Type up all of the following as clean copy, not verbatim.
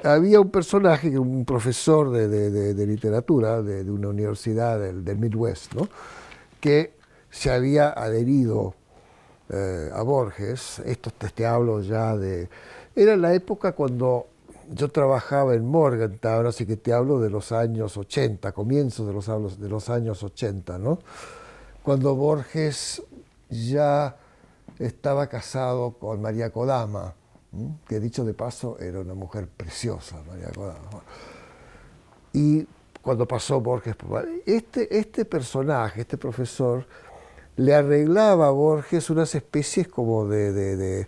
había un personaje, un profesor de literatura de una universidad del Midwest, ¿no? Que se había adherido a Borges. Esto te hablo ya de... Era la época cuando yo trabajaba en Morgantown, así que te hablo de los años 80, comienzos de los años 80, ¿no? Cuando Borges ya estaba casado con María Kodama, que dicho de paso era una mujer preciosa, María Kodama. Y cuando pasó Borges, este personaje, este profesor, le arreglaba a Borges unas especies como de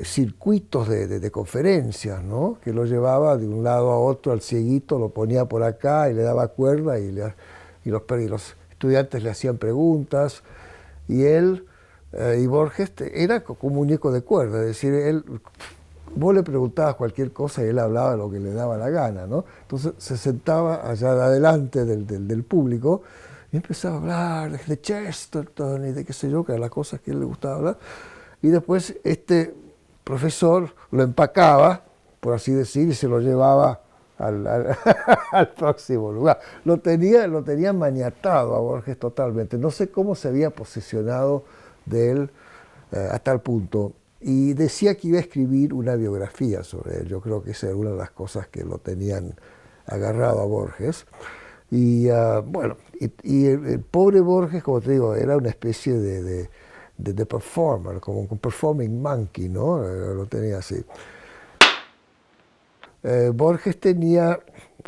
circuitos de conferencias, ¿no? Que lo llevaba de un lado a otro al cieguito, lo ponía por acá y le daba cuerda y los estudiantes le hacían preguntas y él y Borges era como un muñeco de cuerda, es decir, vos le preguntabas cualquier cosa y él hablaba lo que le daba la gana, ¿no? Entonces se sentaba allá adelante del público y empezaba a hablar de Chesterton y de qué sé yo, que eran las cosas que a él le gustaba hablar. Y después este profesor lo empacaba, por así decir, y se lo llevaba al próximo lugar. Lo tenía maniatado a Borges totalmente. No sé cómo se había posesionado de él a tal punto. Y decía que iba a escribir una biografía sobre él. Yo creo que esa era una de las cosas que lo tenían agarrado a Borges. Y bueno, y el pobre Borges, como te digo, era una especie de performer, como un performing monkey, ¿no? Lo tenía así. Borges tenía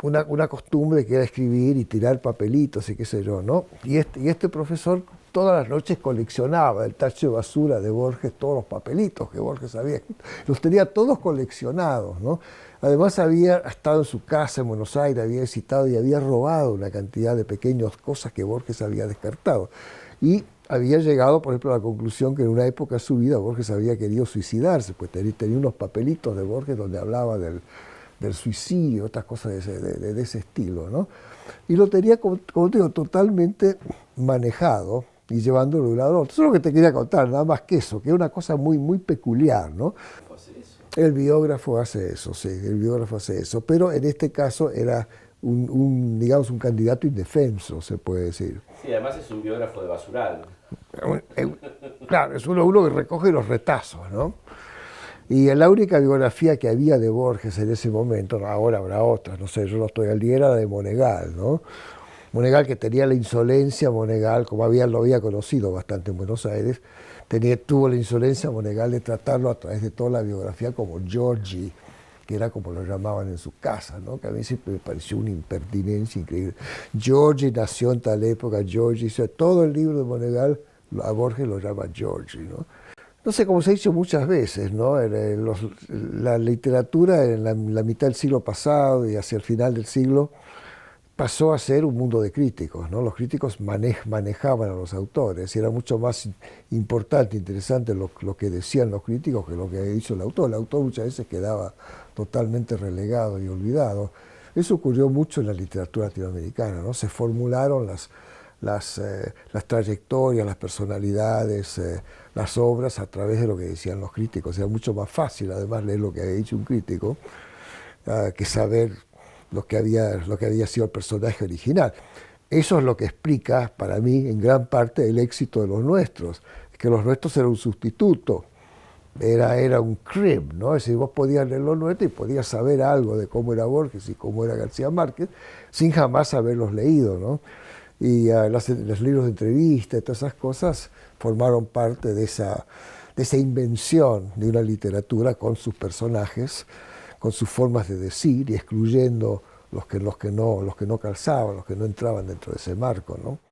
una costumbre que era escribir y tirar papelitos y qué sé yo, ¿no? Y este profesor todas las noches coleccionaba el tacho de basura de Borges, todos los papelitos que Borges había escrito. Los tenía todos coleccionados, ¿no? Además había estado en su casa en Buenos Aires, había visitado y había robado una cantidad de pequeñas cosas que Borges había descartado. Y había llegado, por ejemplo, a la conclusión que en una época de su vida Borges había querido suicidarse, pues tenía unos papelitos de Borges donde hablaba del suicidio, otras cosas de ese estilo, ¿no? Y lo tenía, como te digo, totalmente manejado y llevándolo de un lado a otro. Eso es lo que te quería contar, nada más que eso, que es una cosa muy, muy peculiar, ¿no? El biógrafo hace eso, sí, el biógrafo hace eso, pero en este caso era digamos, un candidato indefenso, se puede decir. Sí, además es un biógrafo de basural. Claro, es uno que recoge los retazos, ¿no? Y la única biografía que había de Borges en ese momento, ahora habrá otras, no sé, yo no estoy al día, era la de Monegal, ¿no? Monegal, que tenía la insolencia, Monegal, como lo había conocido bastante en Buenos Aires, tuvo la insolencia Monegal de tratarlo a través de toda la biografía como Georgie, que era como lo llamaban en su casa, ¿no? Que a mí siempre me pareció una impertinencia increíble. Georgie nació en tal época, Georgie, todo el libro de Monegal, a Borges lo llama Georgie, ¿no? No sé, como se ha dicho muchas veces, ¿no? La literatura en la mitad del siglo pasado y hacia el final del siglo pasó a ser un mundo de críticos, ¿no? Los críticos manejaban a los autores y era mucho más importante, interesante lo que decían los críticos que lo que había dicho el autor. El autor muchas veces quedaba totalmente relegado y olvidado. Eso ocurrió mucho en la literatura latinoamericana, ¿no? Se formularon las trayectorias, las personalidades, las obras a través de lo que decían los críticos. Era mucho más fácil, además, leer lo que había dicho un crítico que saber lo que había sido el personaje original. Eso es lo que explica, para mí, en gran parte, el éxito de los nuestros, que los nuestros eran un sustituto, era un crib, ¿no? Es decir, vos podías leer los nuestros y podías saber algo de cómo era Borges y cómo era García Márquez, sin jamás haberlos leído, ¿no? Y los libros de entrevista y todas esas cosas formaron parte de esa invención de una literatura con sus personajes, con sus formas de decir y excluyendo los que no calzaban, los que no entraban dentro de ese marco, ¿no?